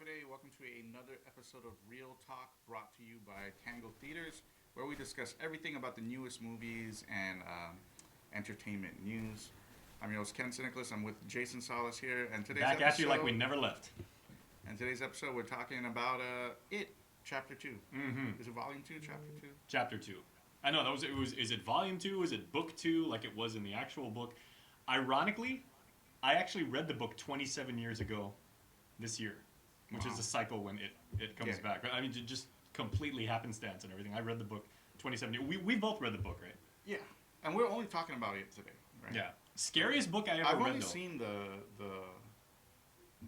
today. Welcome to another episode of Real Talk brought to you by Tango Theaters, where we discuss everything about the newest movies and entertainment news. I'm your host, Ken Nicholas. I'm with Jason Salas here. And today's Back at you like we never left. And today's episode, we're talking about It, Chapter 2. Mm-hmm. Is it Volume 2, Chapter 2? Chapter 2. I know, is it Volume 2? Is it Book 2 like it was in the actual book? Ironically, I actually read the book 27 years ago this year, which is the cycle when it comes back. I mean, just completely happenstance and everything. I read the book 27 years. We both read the book, right? Yeah. And we're only talking about it today, right? Yeah. Scariest book I ever read, I've only though. seen the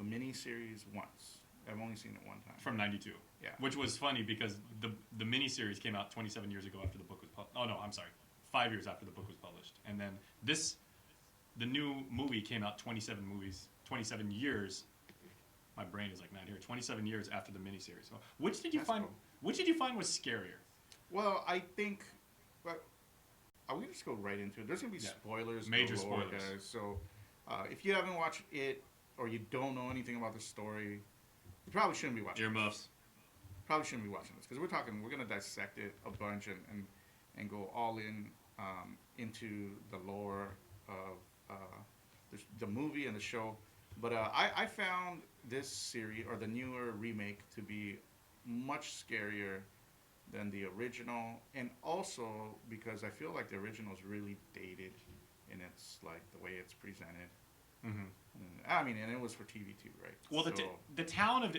mini-series once. I've only seen it one time. From 92. Yeah. Which was funny because the mini-series came out 27 years ago after the book was published. Oh, no, I'm sorry. 5 years after the book was published. And then the new movie came out 27 years. My brain is like not here. 27 years after the miniseries. So, which did you find? Cool. Which did you find was scarier? Well, I think. Well, we just go right into it. There's gonna be spoilers, major galore, spoilers. guys. So, if you haven't watched it or you don't know anything about the story, you probably shouldn't be watching. Earmuffs. Probably shouldn't be watching this because we're gonna dissect it a bunch and go all in into the lore of the movie and the show. But I found this series, or the newer remake, to be much scarier than the original. And also because I feel like the original is really dated in its, like, the way it's presented. Mm-hmm. I mean, and it was for TV too, right? Well, so, the town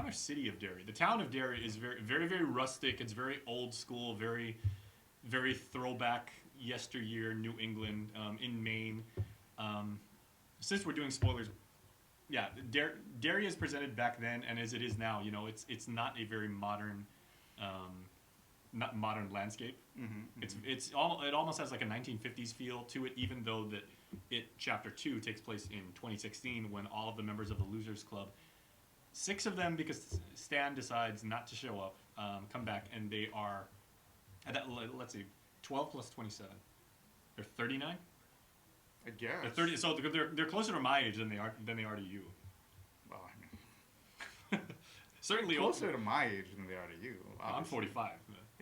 or city of Derry. The town of Derry is very, very, very rustic. It's very old school, very, very throwback yesteryear New England in Maine. Since we're doing spoilers, yeah, Derry is presented back then, and as it is now, it's not a very modern, not modern landscape. Mm-hmm, it almost has like a 1950s feel to it, even though that Chapter 2 takes place in 2016 when all of the members of the Losers Club, 6 of them, because Stan decides not to show up, come back, and they are, let's see, 12 plus 27. They're 39. I guess. They're 30. So they're closer to my age than they are to you. Well, I mean, certainly closer to my age than they are to you. Obviously. I'm 45.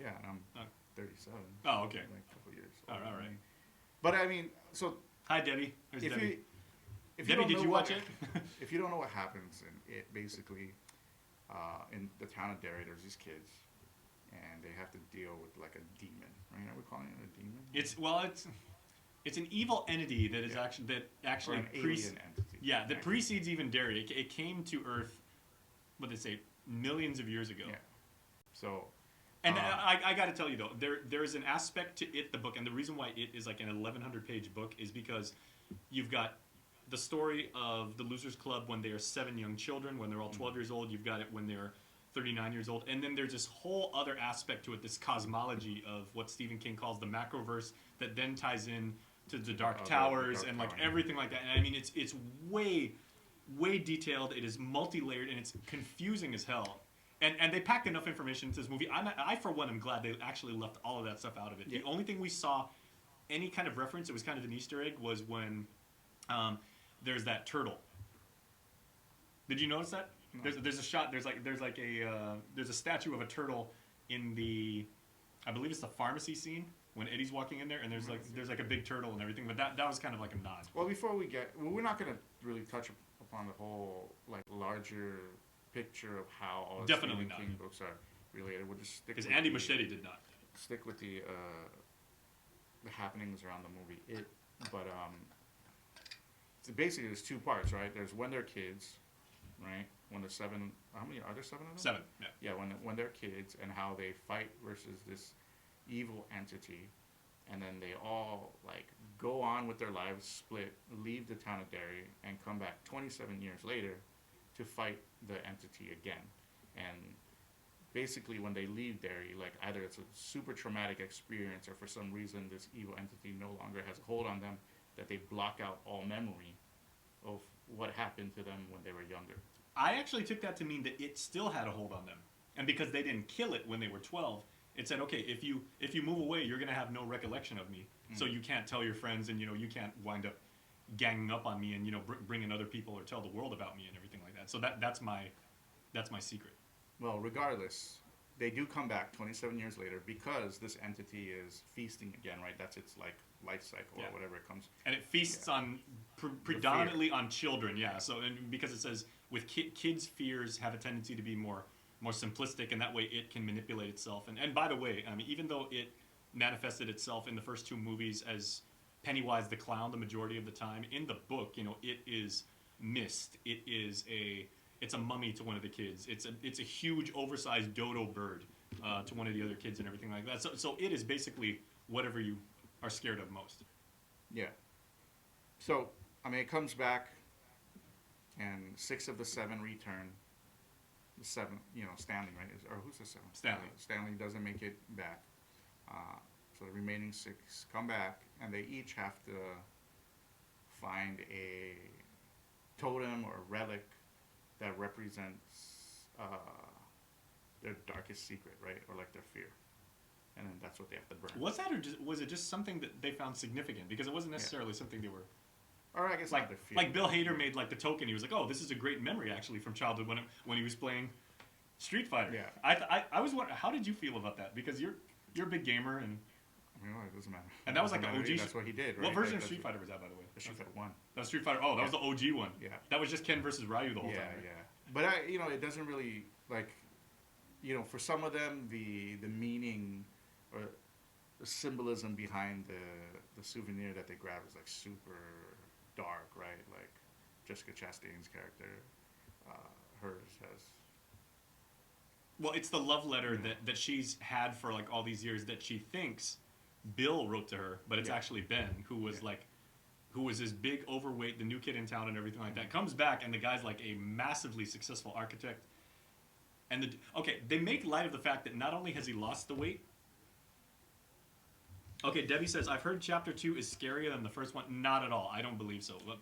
Yeah, and I'm 37. Oh, okay. Like a couple years. All right. But I mean, so hi, Debbie. There's Debbie. Debbie, did you watch it? If you don't know what happens in it, basically, in the town of Derry, there's these kids, and they have to deal with like a demon. Right? Are we calling it a demon? It's an evil entity that is actually or an alien entity. Yeah, that precedes even Derry. It came to Earth, what they say, millions of years ago. Yeah. So. And I got to tell you though, there's an aspect to it, the book, and the reason why it is like an 1,100-page book is because you've got the story of the Losers Club when they are 7 young children, when they're all 12 years old. You've got it when they're 39 years old, and then there's this whole other aspect to it, this cosmology of what Stephen King calls the Macroverse, that then ties in to the Dark Towers and like everything like that. And I mean, it's way, way detailed. It is multi-layered and it's confusing as hell. And they packed enough information into this movie. I for one am glad they actually left all of that stuff out of it. Yeah. The only thing we saw any kind of reference, it was kind of an Easter egg, was when there's that turtle. Did you notice that? No. There's a shot. There's a statue of a turtle in the, I believe it's the pharmacy scene when Eddie's walking in there, and there's like a big turtle and everything. But that was kind of like a nod. Well, before we're not going to really touch upon the whole like larger picture of how all the Stephen King books are related. We'll just stick because Andy Muschietti did not stick with the happenings around the movie. But so basically there's 2 parts, right? There's when they're kids, right? When they're 7, how many are there? 7 of them? 7. Yeah. Yeah, when they're kids and how they fight versus this evil entity, and then they all like go on with their lives, split, leave the town of Derry, and come back 27 years later to fight the entity again. And basically when they leave Derry, like either it's a super traumatic experience or for some reason this evil entity no longer has a hold on them, that they block out all memory of what happened to them when they were younger. I actually took that to mean that it still had a hold on them. And because they didn't kill it when they were 12, it said, okay, if you move away, you're going to have no recollection of me. Mm-hmm. So you can't tell your friends, and you can't wind up ganging up on me and bring in other people or tell the world about me and everything like that. So that's my That's my secret. Well, regardless, they do come back 27 years later because this entity is feasting again, right? That's its like life cycle Yeah. or whatever it comes. And it feasts on predominantly on children. Yeah. So and because it says with kids' fears have a tendency to be more simplistic, and that way it can manipulate itself. And by the way, I mean, even though it manifested itself in the first two movies as Pennywise the clown the majority of the time, in the book, you know, it is Mist. It's a mummy to one of the kids. It's a huge oversized dodo bird to one of the other kids and everything like that. So it is basically whatever you are scared of most. Yeah. So, I mean, it comes back, and 6 of the 7 return. The 7, you know, Stanley, right? Or who's the 7th? Stanley. Stanley doesn't make it back. So the remaining 6 come back, and they each have to find a totem or relic that represents their darkest secret, right? Or like their fear. And then that's what they have to burn. Was that, or was it just something that they found significant? Because it wasn't necessarily something they were... Or I guess like, not their fear. like Bill Hader made like the token. He was like, "Oh, this is a great memory actually from childhood when he was playing Street Fighter." Yeah. I was wondering, how did you feel about that? Because you're a big gamer, and I mean, well, it doesn't matter. and that was like the OG. That's what he did, right? What version Like, of Street Fighter was that, by the way? Street Fighter 1. That was Street Fighter. Oh, that was the OG one. Yeah. That was just Ken versus Ryu the whole time. Right? Yeah. But you know, it doesn't really like, you know, for some of them, the meaning or the symbolism behind the souvenir that they grab is like super dark, right? Like Jessica Chastain's character, hers has. Well, it's the love letter that she's had for like all these years that she thinks Bill wrote to her, but it's actually Ben, who was this big overweight, the new kid in town and everything like that. Comes back, and the guy's like a massively successful architect. And they make light of the fact that not only has he lost the weight. Okay, Debbie says, I've heard chapter 2 is scarier than the first one. Not at all. I don't believe so. But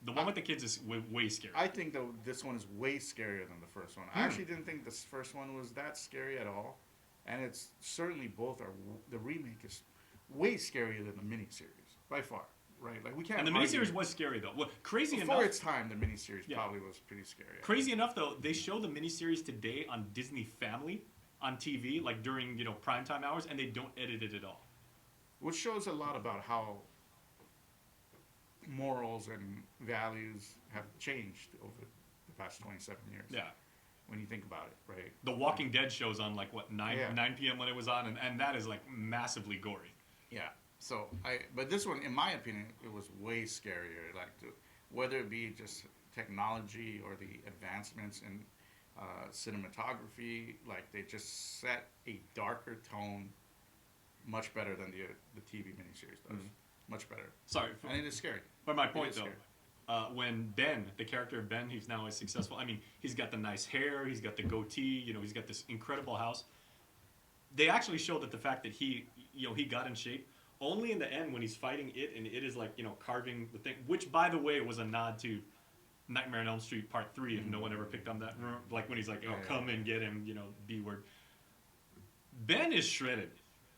the one with the kids is way scarier. I think though this one is way scarier than the first one. I actually didn't think this first one was that scary at all, and it's certainly both are. The remake is way scarier than the miniseries by far, right? Like we can't. And the miniseries was scary though. Well, crazy before enough, its time, the miniseries probably was pretty scary. Crazy enough though, they show the miniseries today on Disney Family on TV, like during primetime hours, and they don't edit it at all. Which shows a lot about how morals and values have changed over the past 27 years. Yeah. When you think about it, right? The Walking Dead shows on like what 9 p.m. when it was on, and that is like massively gory. Yeah. So but this one, in my opinion, it was way scarier. Like whether it be just technology or the advancements in cinematography, like they just set a darker tone. Much better than the TV miniseries does. Much better. Sorry. And it is scary. But my point, though, when Ben, the character of Ben, he's now as successful. I mean, he's got the nice hair, he's got the goatee, he's got this incredible house. They actually show that the fact that he got in shape, only in the end when he's fighting it, and it is like, carving the thing, which, by the way, was a nod to Nightmare on Elm Street Part 3, if no one ever picked on that. Like when he's like, come and get him, B word. Ben is shredded.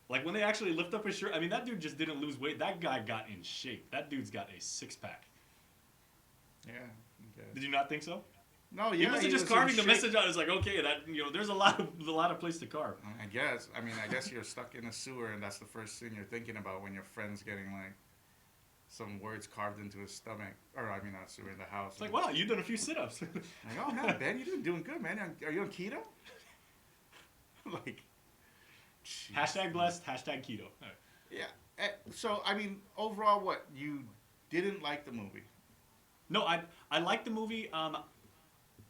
Like, when they actually lift up his shirt, I mean, that dude just didn't lose weight. That guy got in shape. That dude's got a six-pack. Yeah. Did you not think so? No, yeah. He wasn't just carving the message out. It's like, okay, that there's a lot of place to carve. I guess. I mean, I guess you're stuck in a sewer, and that's the first thing you're thinking about when your friend's getting, like, some words carved into his stomach. Or, I mean, not sewer, in the house. It's like, wow, you've done a few sit-ups. Like, oh, man, Ben, you're doing good, man. Are you on keto? Like... Jeez. #blessed, #keto. Right. Yeah. So, I mean, overall, what? You didn't like the movie? No, I liked the movie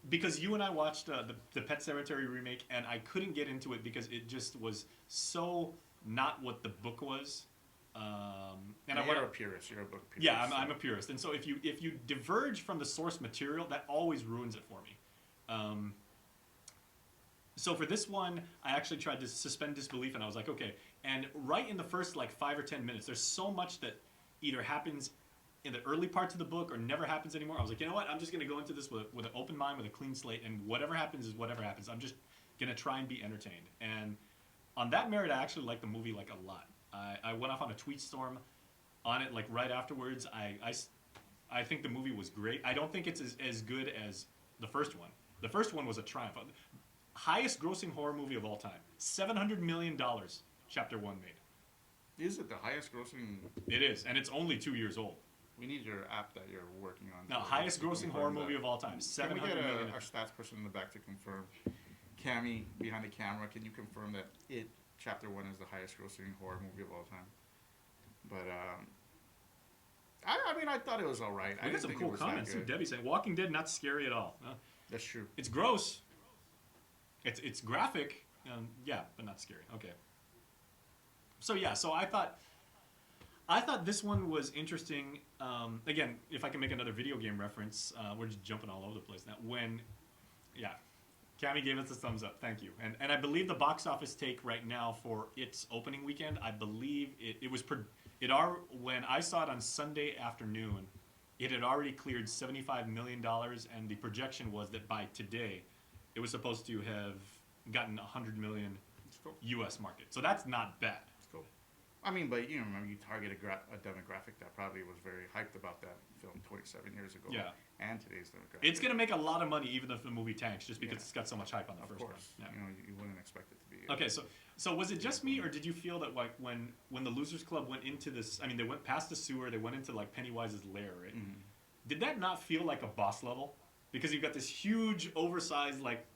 because you and I watched the Pet Sematary remake, and I couldn't get into it because it just was so not what the book was. And you're a purist. You're a book purist. Yeah, I'm a purist. And so if you diverge from the source material, that always ruins it for me. So for this one, I actually tried to suspend disbelief, and I was like, okay. And right in the first, 5 or 10 minutes, there's so much that either happens in the early parts of the book or never happens anymore. I was like, you know what? I'm just going to go into this with an open mind, with a clean slate, and whatever happens is whatever happens. I'm just going to try and be entertained. And on that merit, I actually liked the movie, a lot. I went off on a tweet storm on it, right afterwards. I think the movie was great. I don't think it's as good as the first one. The first one was a triumph. Highest grossing horror movie of all time. $700 million, Chapter 1 made. Is it the highest grossing? It is, and it's only 2 years old. We need your app that you're working on. Now, highest grossing horror movie of all time. Can we $700 get million. our stats person in the back to confirm? Cammy, behind the camera, can you confirm that It Chapter 1 is the highest grossing horror movie of all time? But, I mean, I thought it was all right. We got some cool comments too. Debbie saying, Walking Dead, not scary at all. That's true. It's gross. It's graphic. Yeah, but not scary. Okay. So yeah, so I thought this one was interesting. Again, if I can make another video game reference, we're just jumping all over the place now. Cammy gave us a thumbs up. Thank you. And I believe the box office take right now for its opening weekend, I believe when I saw it on Sunday afternoon, it had already cleared $75 million, and the projection was that by today, it was supposed to have gotten 100 million cool. U.S. market. So that's not bad. Cool. I mean, but you target a demographic that probably was very hyped about that film 27 years ago. Yeah. And today's demographic. It's going to make a lot of money even if the movie tanks, just because it's got so much hype on the first one. Yeah. You wouldn't expect it to be. Okay, so was it just me, or did you feel that like when the Losers Club went into this, I mean, they went past the sewer, they went into like Pennywise's lair, right? Mm-hmm. Did that not feel like a boss level? Because you've got this huge, oversized, like,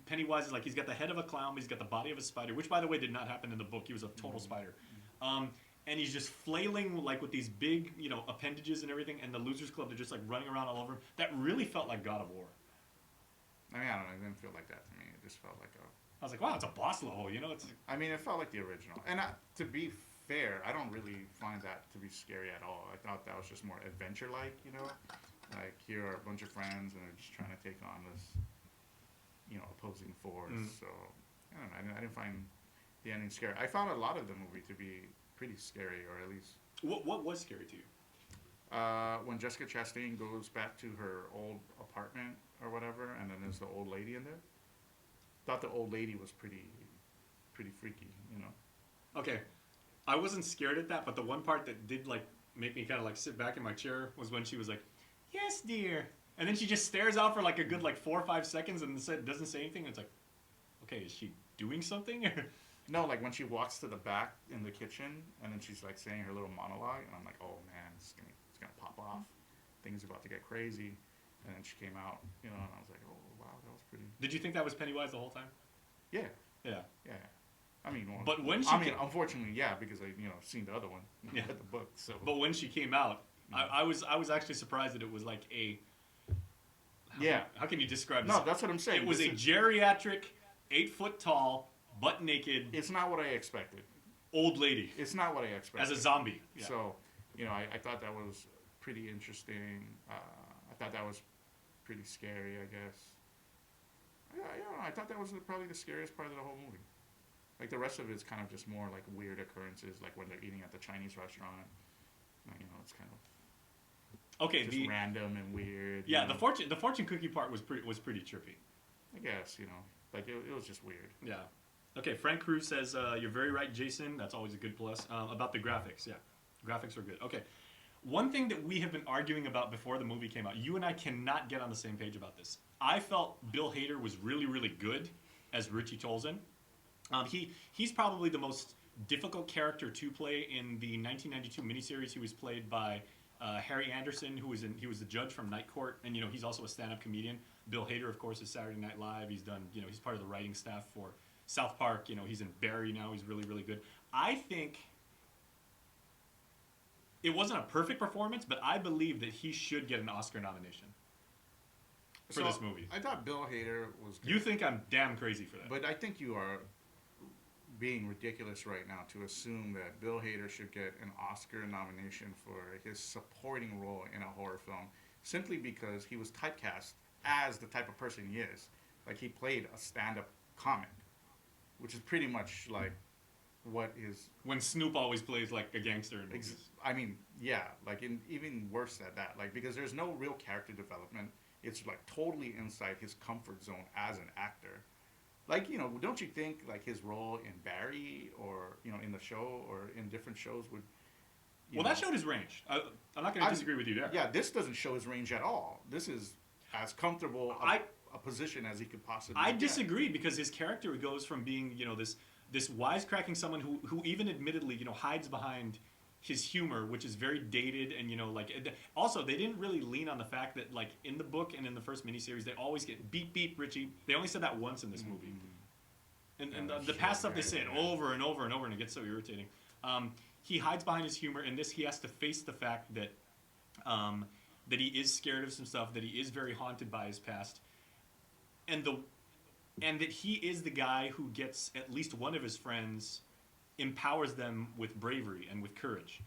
Pennywise is like, he's got the head of a clown, but he's got the body of a spider, which, by the way, did not happen in the book. He was a total spider. And he's just flailing, like, with these big, appendages and everything, and the Losers Club, they're just, like, running around all over him. That really felt like God of War. I mean, I don't know. It didn't feel like that to me. It just felt like I was like, wow, it's a boss level, It's. I mean, it felt like the original. And to be fair, I don't really find that to be scary at all. I thought that was just more adventure-like, Like, here are a bunch of friends, and they're just trying to take on this, opposing force. So, I don't know. I didn't find the ending scary. I found a lot of the movie to be pretty scary, or at least... What was scary to you? When Jessica Chastain goes back to her old apartment or whatever, and then there's the old lady in there. Thought the old lady was pretty freaky, Okay. I wasn't scared at that, but the one part that did, like, make me kind of, like, sit back in my chair was when she was like, "Yes, dear." And then she just stares out for like a good 4 or 5 seconds and doesn't say anything. It's like, okay, is she doing something? No, like when she walks to the back in the kitchen and then she's like saying her little monologue, and I'm like, oh man, it's gonna pop off. Things about to get crazy. And then she came out, and I was like, oh wow, that was pretty. Did you think that was Pennywise the whole time? Yeah. Yeah. Yeah. I mean, but when she unfortunately, yeah, because I seen the other one, read the book. So. But when she came out. I was actually surprised that it was like a... How can you describe this? No, that's what I'm saying. It was a geriatric, 8 foot tall, butt naked... It's not what I expected. Old lady. It's not what I expected. As a zombie. Yeah. So, I thought that was pretty interesting. I thought that was pretty scary, I guess. I thought that was probably the scariest part of the whole movie. Like, the rest of it's kind of just more like weird occurrences, like when they're eating at the Chinese restaurant. It's kind of... Okay, just random and weird. Yeah, the fortune cookie part was pretty trippy. I guess like it was just weird. Yeah. Okay, Frank Cruz says you're very right, Jason. That's always a good plus. About the graphics, yeah, graphics are good. Okay, one thing that we have been arguing about before the movie came out, you and I cannot get on the same page about this. I felt Bill Hader was really really good as Richie Tolzien. He's probably the most difficult character to play in the 1992 miniseries. He was played by Harry Anderson, who was the judge from Night Court, and he's also a stand-up comedian. Bill Hader, of course, is Saturday Night Live. He's done, he's part of the writing staff for South Park. He's in Barry now. He's really really good. I think it wasn't a perfect performance, but I believe that he should get an Oscar nomination for this movie. I thought Bill Hader was good. You think I'm damn crazy for that? But I think you are being ridiculous right now to assume that Bill Hader should get an Oscar nomination for his supporting role in a horror film simply because he was typecast as the type of person he is. Like, he played a stand-up comic, which is pretty much like what is... When Snoop always plays like a gangster in movies. I mean, yeah, like even worse at that. Like, because there's no real character development. It's like totally inside his comfort zone as an actor. Like, don't you think, like, his role in Barry or, in the show or in different shows would... That showed his range. I'm not going to disagree with you there. Yeah, this doesn't show his range at all. This is as comfortable a position as he could possibly I get. disagree, because his character goes from being, this wisecracking someone who even admittedly, hides behind his humor, which is very dated, and also they didn't really lean on the fact that, like, in the book and in the first miniseries, they always get beep beep Richie. They only said that once in this movie, and the past stuff they say it over and over and over, and it gets so irritating. He hides behind his humor. In this, he has to face the fact that that he is scared of some stuff, that he is very haunted by his past, and that he is the guy who gets at least one of his friends, empowers them with bravery and with courage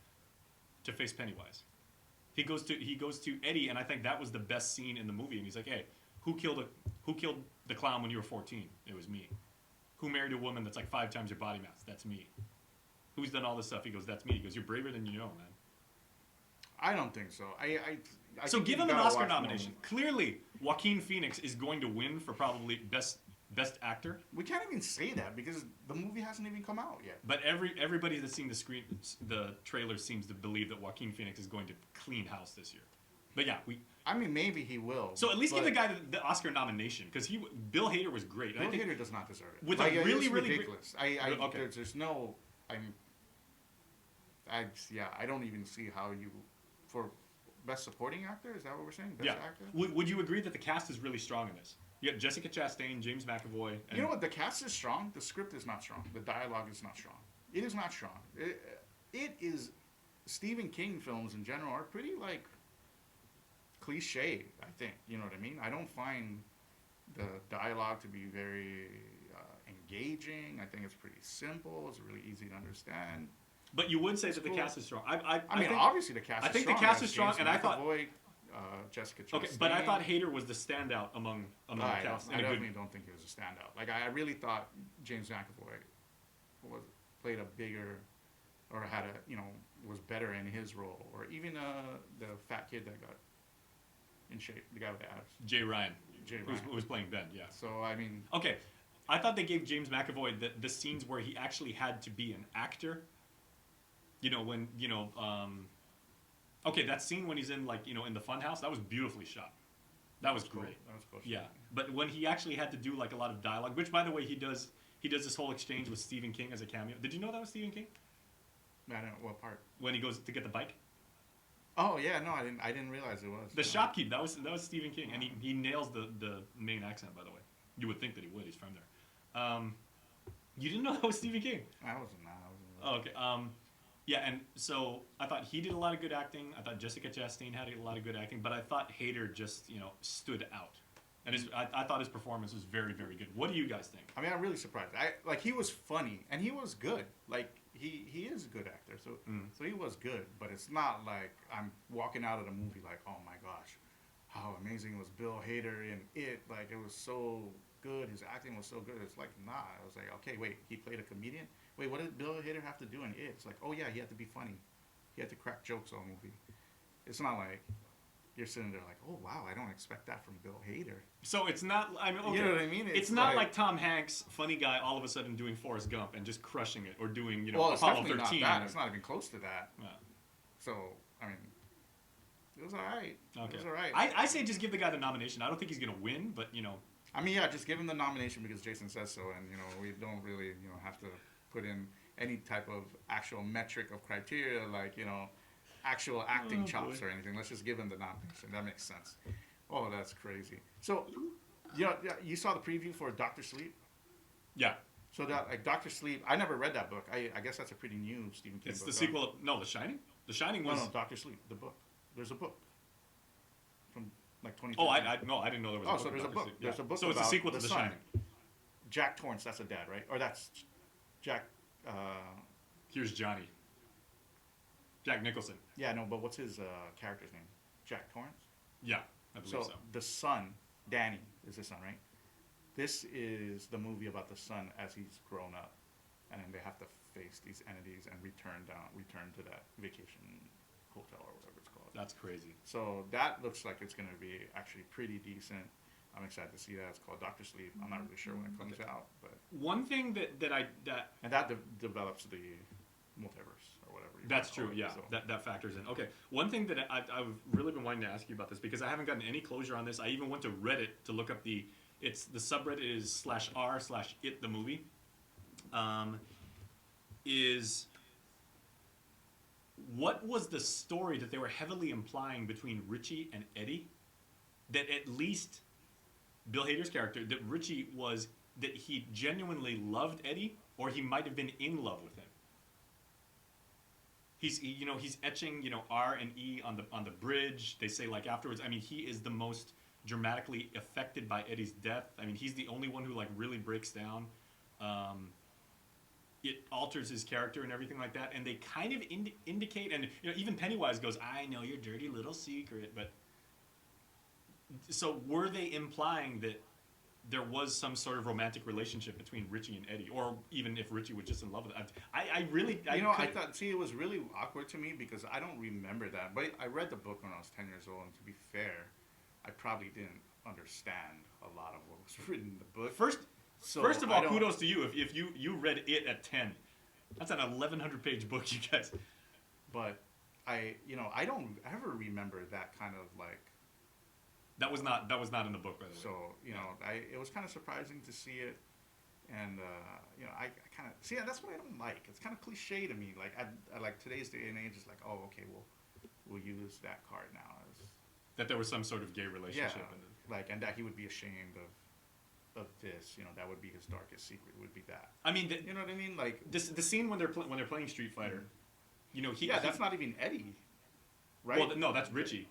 to face Pennywise. He goes to Eddie, and I think that was the best scene in the movie. And he's like, "Hey, who killed the clown when you were 14? It was me. Who married a woman that's like 5 times your body mass? That's me. Who's done all this stuff?" He goes, "That's me." He goes, "You're braver than you know, man." I don't think so. I So think give you him an gotta Oscar watch more. nomination. Clearly, Joaquin Phoenix is going to win for probably best actor. We can't even say that because the movie hasn't even come out yet. But everybody that's seen the trailer seems to believe that Joaquin Phoenix is going to clean house this year. But yeah, I mean, maybe he will. So at least give the guy the Oscar nomination, because Bill Hader was great. Bill Hader does not deserve it. With like, a really, it's really ridiculous. Okay. There's no. I don't even see how you for best supporting actor. Is that what we're saying? Best actor. Would you agree that the cast is really strong in this? You got Jessica Chastain, James McAvoy. And You know what? The cast is strong. The script is not strong. The dialogue is not strong. It is not strong. It is. Stephen King films in general are pretty like cliche. I think you know what I mean. I don't find the dialogue to be very engaging. I think it's pretty simple. It's really easy to understand. But you would say that the cast is strong. I think, obviously the cast. I is think strong. the cast James is strong, and I thought Jessica Chastain. okay, but I thought Hader was the standout among the cast. I definitely don't think he was a standout. Like I really thought James McAvoy played a bigger, or had was better in his role, or even the fat kid that got in shape, the guy with the abs. Jay Ryan. Who was playing Ben. Yeah. So I mean. Okay, I thought they gave James McAvoy the scenes where he actually had to be an actor. Okay, that scene when he's in in the funhouse, that was beautifully shot. That was great. That was cool. Yeah, but when he actually had to do like a lot of dialogue, which by the way he does this whole exchange with Stephen King as a cameo. Did you know that was Stephen King? I don't know what part. When he goes to get the bike. Oh yeah, no, I didn't realize it was. The shopkeep, that was Stephen King, and he nails the main accent, by the way. You would think that he would. He's from there. You didn't know that was Stephen King? I wasn't. Oh, okay. Yeah, and so I thought he did a lot of good acting. I thought Jessica Chastain had a lot of good acting, but I thought Hader just stood out, and I thought his performance was very, very good. What do you guys think? I mean, I'm really surprised. He was funny and he was good. Like he is a good actor, so he was good. But it's not like I'm walking out of the movie like, oh my gosh, how amazing was Bill Hader in it? Like it was so good. His acting was so good. It's like nah. I was like, okay, wait, he played a comedian. Wait, what did Bill Hader have to do in it? It's like, oh yeah, he had to be funny. He had to crack jokes all movie. It's not like you're sitting there like, oh wow, I don't expect that from Bill Hader. So it's not. I mean, okay. You know what I mean? It's not like Tom Hanks, funny guy, all of a sudden doing Forrest Gump and just crushing it, or doing Well, it's Apollo definitely 13. not that. It's not even close to that. Yeah. So I mean, it was alright. Okay. It was alright. I say just give the guy the nomination. I don't think he's gonna win, but I mean, yeah, just give him the nomination because Jason says so, and we don't really have to put in any type of actual metric of criteria like actual acting chops or anything. Let's just give him the nomination. That makes sense. Oh, that's crazy. So, you saw the preview for Doctor Sleep? Yeah. So that Doctor Sleep, I never read that book. I guess that's a pretty new Stephen King book. It's the sequel. No, The Shining. The Shining was. No, Doctor Sleep, the book. There's a book from like 20. Oh, I didn't know there was. So there's a book. There's a book. So it's a about sequel to The son. Shining. Jack Torrance, that's a dad, right? Or that's Jack. Here's Johnny. Jack Nicholson. Yeah, no, but what's his character's name? Jack Torrance? Yeah, I believe so. The son, Danny, is the son, right? This is the movie about the son as he's grown up, and then they have to face these entities and return to that vacation hotel or whatever it's called. That's crazy. So that looks like it's going to be actually pretty decent. I'm excited to see that. It's called Doctor Sleep. I'm not really sure when it comes out, but one thing that and that develops the multiverse or whatever. That's true. Yeah, so. that factors in. Okay, one thing that I've really been wanting to ask you about this because I haven't gotten any closure on this. I even went to Reddit to look up the subreddit is /r/it the movie. Is what was the story that they were heavily implying between Richie and Eddie? That at least Bill Hader's character, that Richie was, that he genuinely loved Eddie, or he might have been in love with him. He's etching, R and E on the bridge. They say like afterwards, I mean, he is the most dramatically affected by Eddie's death. I mean, he's the only one who like really breaks down. It alters his character and everything like that. And they kind of indicate, and even Pennywise goes, "I know your dirty little secret," but so were they implying that there was some sort of romantic relationship between Richie and Eddie, or even if Richie was just in love with it? I thought, it was really awkward to me because I don't remember that. But I read the book when I was 10 years old, and to be fair, I probably didn't understand a lot of what was written in the book. First of all, kudos to you if you read it at 10. That's an 1,100-page book, you guys. But I don't ever remember that kind of like. That was not in the book, by the way. So it was kind of surprising to see it, and I kind of see. That's what I don't like. It's kind of cliche to me. Like I like today's day and age. It's like, oh, okay, we'll use that card now as that there was some sort of gay relationship. Yeah, and that he would be ashamed of this. That would be his darkest secret. Would be that. I mean, you know what I mean? Like the scene when they're playing Street Fighter. Mm-hmm. That's not even Eddie, right? Well, no, that's Richie.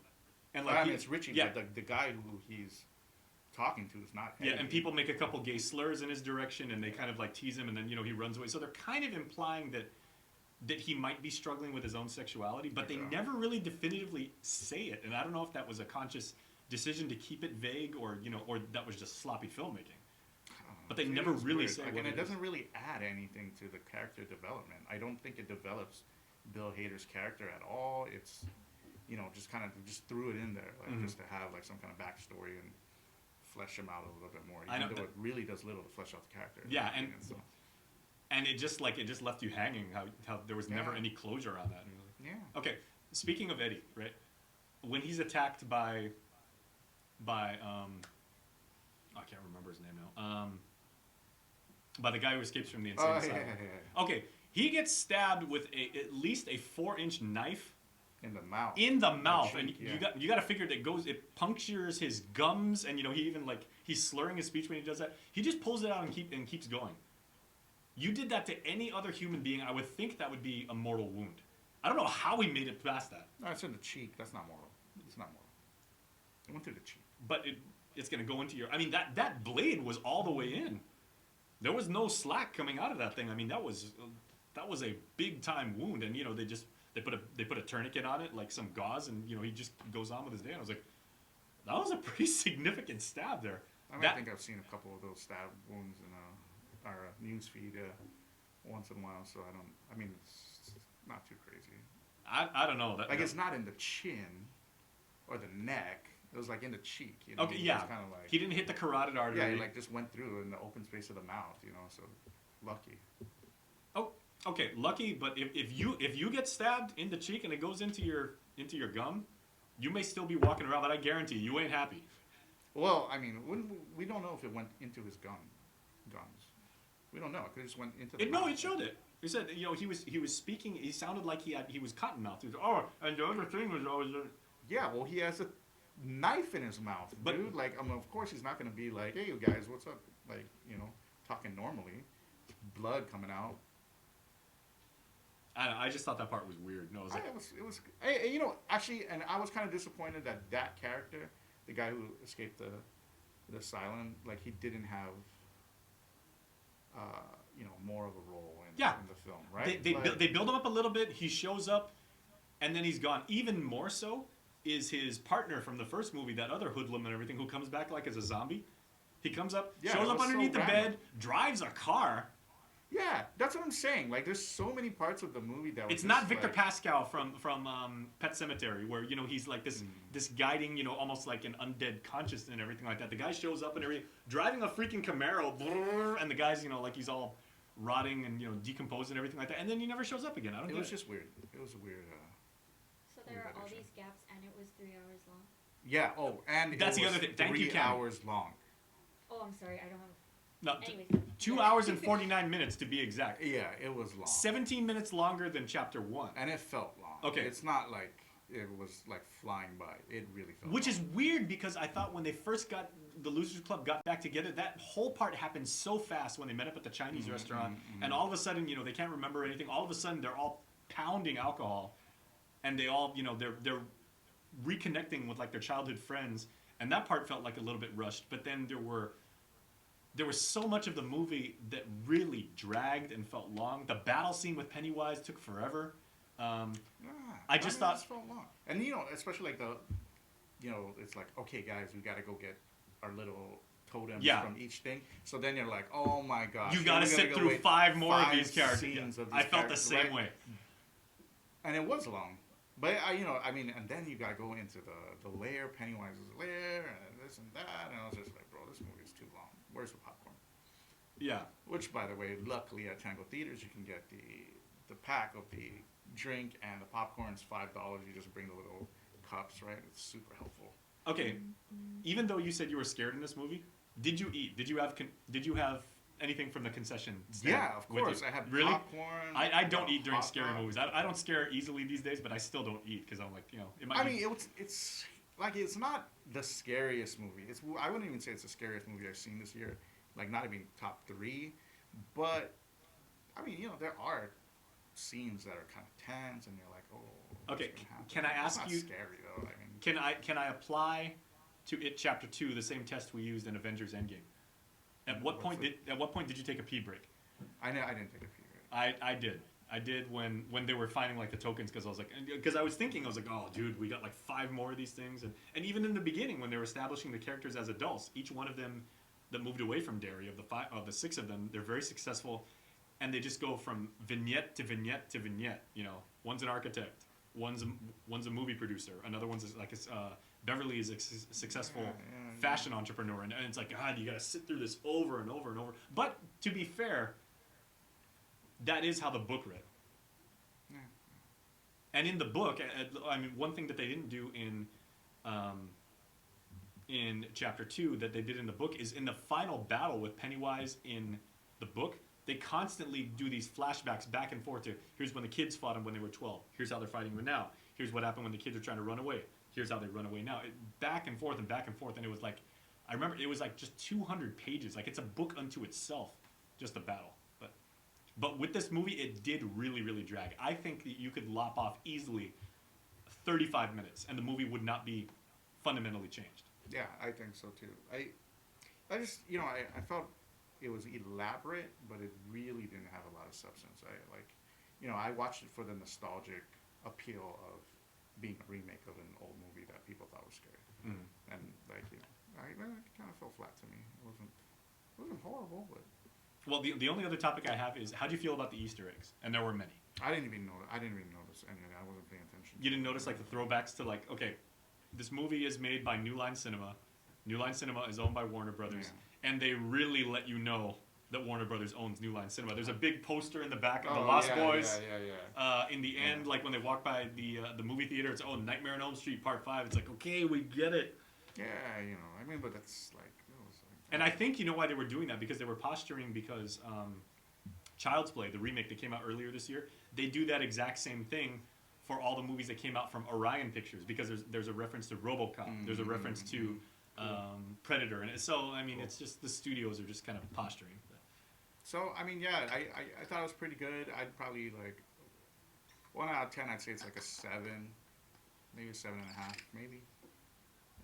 And like it's Richie, but the guy who he's talking to is not Eddie. Yeah, and people make a couple gay slurs in his direction, and they kind of like tease him, and then he runs away. So they're kind of implying that he might be struggling with his own sexuality, but they never really definitively say it. And I don't know if that was a conscious decision to keep it vague, or that was just sloppy filmmaking. But they never really say. And it doesn't really add anything to the character development. I don't think it develops Bill Hader's character at all. It's just kind of just threw it in there, like just to have like some kind of backstory and flesh him out a little bit more. Even though it really does little to flesh out the character. Yeah, and it just left you hanging. How there was never any closure on that. Yeah. Okay, speaking of Eddie, right? When he's attacked by I can't remember his name now. By the guy who escapes from the insane asylum. Yeah. Okay, he gets stabbed with at least a 4-inch knife. In the mouth. And you got to figure it punctures his gums, and he even he's slurring his speech when he does that. He just pulls it out and keeps going. You did that to any other human being, I would think that would be a mortal wound. I don't know how he made it past that. No, it's in the cheek. That's not mortal. It's not mortal. It went through the cheek. But it's going to go into your. I mean, that blade was all the way in. There was no slack coming out of that thing. I mean, that was a big time wound, and they put a tourniquet on it, like some gauze, and he just goes on with his day. And I was like, that was a pretty significant stab there. I think I've seen a couple of those stab wounds in our news feed once in a while. So it's not too crazy. I don't know. It's not in the chin or the neck. It was like in the cheek. Okay, yeah. Kind of like, he didn't hit the carotid artery. Yeah, he just went through in the open space of the mouth. So lucky. Oh. Okay, lucky, but if you get stabbed in the cheek and it goes into your gum, you may still be walking around, but I guarantee you ain't happy. Well, we don't know if it went into his gums. We don't know. It just went into the mouth. No, it showed it. He said, he was speaking. He sounded like he was cotton mouthed. And the other thing was always. Yeah, well, he has a knife in his mouth, dude. Of course, he's not gonna be like, "Hey, you guys, what's up?" Talking normally, blood coming out. I just thought that part was weird. No, it was. Actually, and I was kind of disappointed that character, the guy who escaped the asylum, he didn't have, more of a role in the film, right? They build him up a little bit. He shows up, and then he's gone. Even more so is his partner from the first movie, that other hoodlum and everything, who comes back as a zombie. He comes up, shows up underneath the bed, drives a car. Yeah, that's what I'm saying. There's so many parts of the movie that it's not Victor Pascal from Pet Sematary, where he's like this guiding, almost like an undead conscious and everything like that. The guy shows up and everything, driving a freaking Camaro, and the guy's he's all rotting and decomposed and everything like that, and then he never shows up again. I don't. It get was just weird. It was a weird. So there are all these gaps, and it was 3 hours long. Yeah. Oh, and That's it the was other thing. Thank you, 3 Cami. hours long. Oh, I'm sorry, I don't have. No, Anyways, 2 yeah. hours and 49 minutes to be exact. Yeah, it was long. 17 minutes longer than chapter 1. And it felt long. Okay. It's not like it was like flying by. It really felt Which long. is weird because I thought when they first got the Losers Club got back together, that whole part happened so fast when they met up at the Chinese restaurant, and all of a sudden, they can't remember anything. All of a sudden, they're all pounding alcohol, and they all, they're reconnecting with like their childhood friends, and that part felt like a little bit rushed. But then there was so much of the movie that really dragged and felt long. The battle scene with Pennywise took forever. I just thought, it just felt long. And especially like it's like, okay, guys, we gotta go get our little totems from each thing. So then you're like, oh my gosh, you gotta sit through 5 more of these characters. I felt the same way. And it was long. But and then you gotta go into the lair, Pennywise's lair, and this and that, and I was just like, bro, this movie is too long. Where's the popcorn? Yeah. Which, by the way, luckily at Tango Theaters, you can get the pack of the drink and the popcorn's $5. You just bring the little cups, right? It's super helpful. Okay, even though you said you were scared in this movie, did you eat? Did you have anything from the concession stand? Yeah, of course. I have popcorn. I don't eat during scary movies. I don't scare easily these days, but I still don't eat because I'm like, it might. It's like it's not the scariest movie. I wouldn't even say it's the scariest movie I've seen this year. Like not even top 3, but there are scenes that are kind of tense, and you're like, oh. Okay, can I ask you? It's not scary though. Can I apply to it chapter 2 the same test we used in Avengers Endgame? At what point did you take a pee break? I didn't take a pee break. I did when they were finding like the tokens, because I was thinking, oh dude, we got like 5 more of these things, and even in the beginning when they were establishing the characters as adults, each one of them that moved away from Derry, of the 6 of them, they're very successful, and they just go from vignette to vignette to vignette. One's an architect, one's a movie producer, another one's like Beverly is a successful fashion entrepreneur, and it's like, God, you got to sit through this over and over and over. But to be fair, that is how the book read. Yeah. And in the book, one thing that they didn't do in chapter 2 that they did in the book is in the final battle with Pennywise in the book, they constantly do these flashbacks back and forth to, here's when the kids fought him when they were 12. Here's how they're fighting him now. Here's what happened when the kids are trying to run away. Here's how they run away now. Back and forth and back and forth. And it was like, I remember it was like just 200 pages. Like it's a book unto itself, just the battle. But with this movie, it did really, really drag. I think that you could lop off easily 35 minutes and the movie would not be fundamentally changed. Yeah, I think so too. I just, I felt it was elaborate, but it really didn't have a lot of substance. I watched it for the nostalgic appeal of being a remake of an old movie that people thought was scary. Mm-hmm. And it kind of fell flat to me. It wasn't horrible, but. Well, the only other topic I have is, how do you feel about the Easter eggs? And there were many. I didn't even notice any of that. I wasn't paying attention. You didn't notice like the throwbacks to like, okay, this movie is made by New Line Cinema. New Line Cinema is owned by Warner Brothers, and they really let you know that Warner Brothers owns New Line Cinema. There's a big poster in the back of The Lost Boys. Yeah. In the end, like when they walk by the movie theater, it's Nightmare on Elm Street Part 5. It's like, okay, we get it. Yeah, but that's like. And I think you know why they were doing that, because they were posturing because Child's Play, the remake that came out earlier this year, they do that exact same thing for all the movies that came out from Orion Pictures, because there's a reference to RoboCop, there's a reference to Predator, and so it's just the studios are just kind of posturing. So I thought it was pretty good. I'd probably 1 out of 10. I'd say it's like a 7, maybe a 7.5, maybe.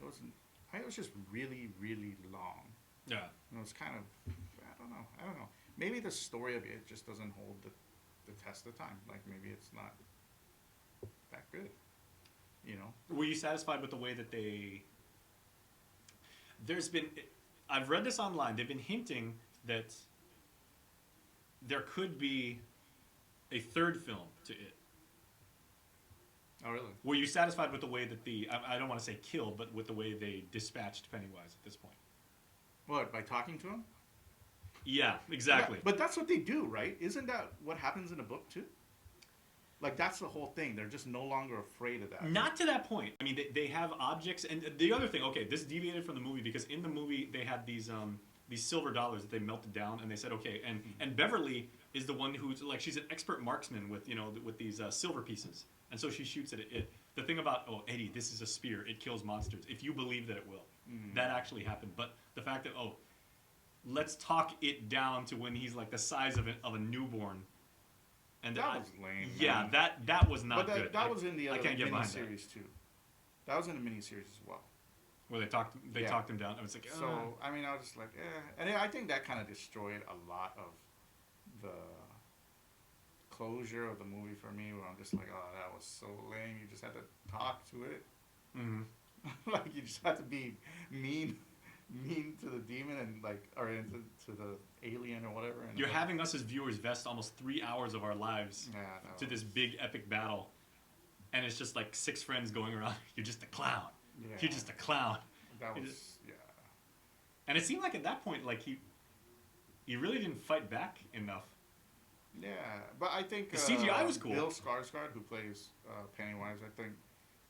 It wasn't. It was just really, really long. Yeah. It was kind of, I don't know. Maybe the story of it just doesn't hold the test of time. Like maybe it's not that good. Were you satisfied with the way that I've read this online. They've been hinting that there could be a third film to it. Oh, really? Were you satisfied with the way that I don't want to say killed, but with the way they dispatched Pennywise at this point? What, by talking to him? Yeah, exactly. But that's what they do, right? Isn't that what happens in the book too? Like that's the whole thing. They're just no longer afraid of that. Not to that point. I mean, they have objects, and the other thing. Okay, this deviated from the movie because in the movie they had these silver dollars that they melted down, and they said okay, and Beverly is the one who's like she's an expert marksman with with these silver pieces, and so she shoots at it. The thing about Eddie, this is a spear. It kills monsters. If you believe that it will, that actually happened. But the fact that let's talk it down to when he's like the size of a newborn. And that was lame. Yeah, man. that was not but good. That was in the other miniseries too. That was in the miniseries as well. Where they talked him down. I was like, so I mean, I was just like, and I think that kind of destroyed a lot of the closure of the movie for me. Where I'm just like, that was so lame. You just had to talk to it. Mm-hmm. Like you just had to be mean to the demon and or to the alien or whatever. And you're having us as viewers vest almost 3 hours of our lives to this big epic battle, and it's just like 6 friends going around. You're just a clown. Yeah. You're just a clown. That was And it seemed like at that point, like he really didn't fight back enough. Yeah, but I think the CGI was cool. Bill Skarsgård, who plays Pennywise, I think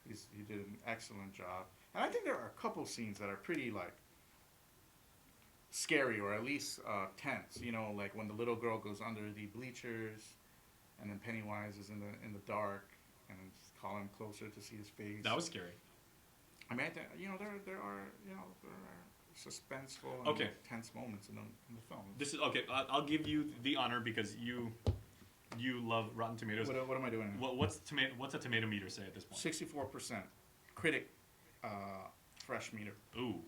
he did an excellent job. And I think there are a couple scenes that are pretty scary, or at least tense. Like when the little girl goes under the bleachers, and then Pennywise is in the dark, and it's calling closer to see his face. That was scary. I mean, I think there are suspenseful and tense moments in the film. This is okay. I'll give you the honor because you love Rotten Tomatoes. What am I doing? What's a tomato meter say at this point? 64% critic fresh meter. Ooh.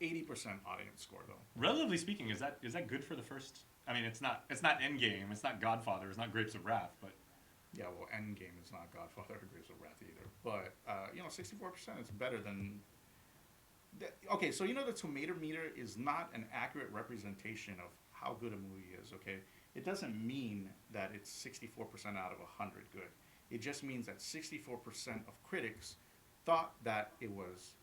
80% audience score though. Relatively speaking, is that good for the first? I mean, it's not Endgame, it's not Godfather, it's not Grapes of Wrath, but yeah, well, Endgame is not Godfather or Grapes of Wrath either. But 64% is better than. Okay, so the tomato meter is not an accurate representation of how good a movie is. Okay, it doesn't mean that it's 64% out of 100 good. It just means that 64% of critics thought that it was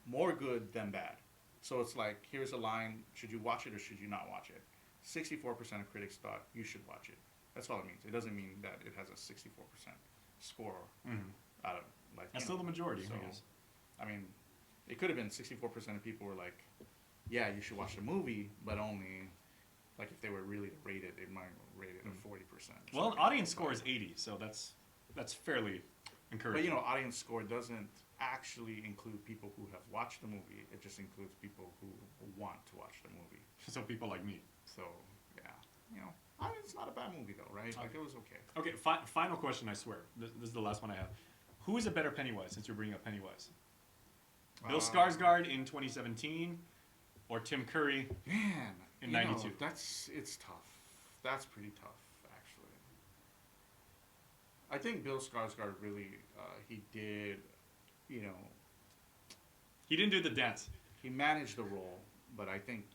more good than bad. So it's like, here's a line, should you watch it or should you not watch it? 64% of critics thought you should watch it. That's all it means. It doesn't mean that it has a 64% score out of that's still the majority. So, I mean, it could have been 64% of people were like, yeah, you should watch the movie, but only if they were really to rate it, they might rate it at 40%. Well, an audience score is 80, so that's fairly encouraging. But audience score doesn't actually include people who have watched the movie. It just includes people who want to watch the movie. So people like me. So yeah, it's not a bad movie though, right? It was okay. Okay, final question. I swear, this is the last one I have. Who is a better Pennywise? Since you're bringing up Pennywise, Bill Skarsgård in 2017, or Tim Curry in '92? It's tough. That's pretty tough, actually. I think Bill Skarsgård really he did. He didn't do the dance. He managed the role, but I think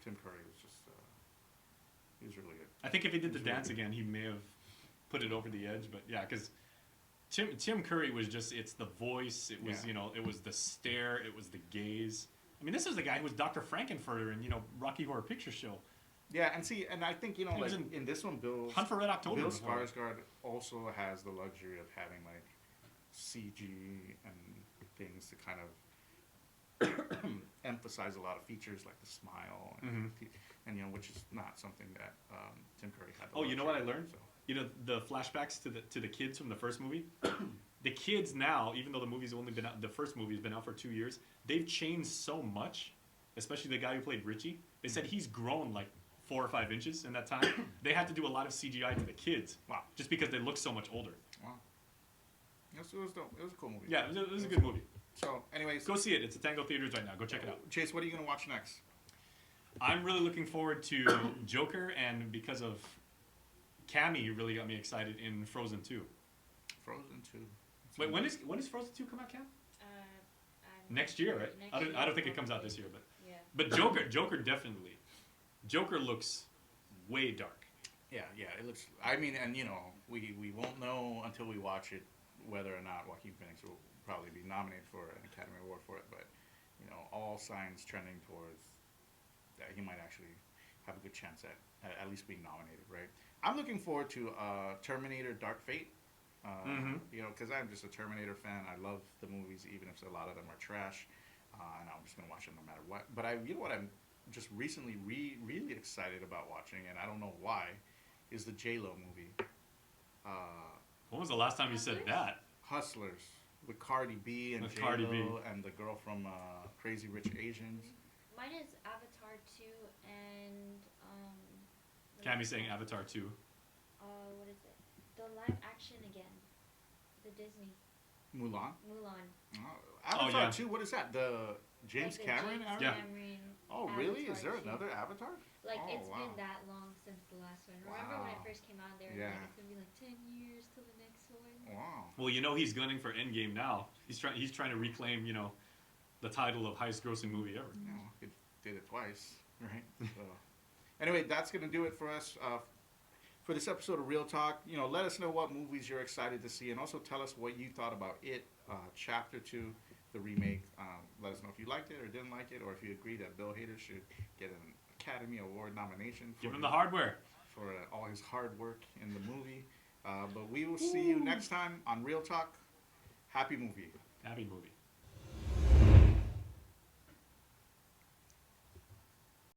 Tim Curry was just he was really good. I think if he did the dance again, he may have put it over the edge. But yeah, because Tim Curry was it's the voice. It was it was the stare. It was the gaze. I mean, this is the guy who was Dr. Frankenfurter in Rocky Horror Picture Show. Yeah, and I think in this one, Hunt for Red October. Bill Skarsgård also has the luxury of having CG and things to kind of emphasize a lot of features like the smile and which is not something that Tim Curry had. You know what I learned? So. The flashbacks to the kids from the first movie. The kids now, even though the first movie's been out for 2 years, they've changed so much. Especially the guy who played Richie. They said he's grown 4 or 5 inches in that time. They had to do a lot of CGI to the kids. Wow. Just because they look so much older. Wow. Yes, it was dope. It was a cool movie. Yeah, it was a good movie. So, anyways, go see it. It's at Tango Theaters right now. Go check it out. Chase, what are you going to watch next? I'm really looking forward to Joker, and because of Cammy, really got me excited in Frozen 2. Frozen 2. Wait, when is Frozen 2 come out, Cam? Next year, right? I don't think it comes out this year, but yeah. But Joker definitely. Joker looks way dark. Yeah, it looks. I mean, and we won't know until we watch it whether or not Joaquin Phoenix will probably be nominated for an Academy Award for it. But all signs trending towards that he might actually have a good chance at least being nominated, right? I'm looking forward to Terminator Dark Fate. You know, because I'm just a Terminator fan. I love the movies, even if a lot of them are trash. And I'm just gonna watch them no matter what. But you know what, I'm just recently really excited about watching, and I don't know why, is the J-Lo movie. When was the last time you said that? Hustlers with Cardi B and With J-Lo Cardi B. and the girl from Crazy Rich Asians. Mine is Avatar 2 and Cammy's saying Avatar 2. what is it? The live action again. The Disney. Mulan. yeah. Avatar 2, what is that? The James Like the Cameron? James Avatar? Cameron Oh, really? Is there Avatar 2. another Avatar? Like, Oh, it's wow. been that long since the last one. Remember when it Wow. first came out, they were Yeah. like, it's going to be like 10 years till the next one? Wow. Well, you know he's gunning for Endgame now. He's trying to reclaim, you know, the title of highest grossing movie ever. You know, it did it twice, right? So, anyway, that's going to do it for us for this episode of Real Talk. You know, let us know what movies you're excited to see, and also tell us what you thought about it, Chapter 2, the remake. Let us know if you liked it or didn't like it, or if you agree that Bill Hader should get an Academy Award nomination Give him the hardware. for all his hard work in the movie. But we will see you next time on Real Talk. Happy movie. Happy movie.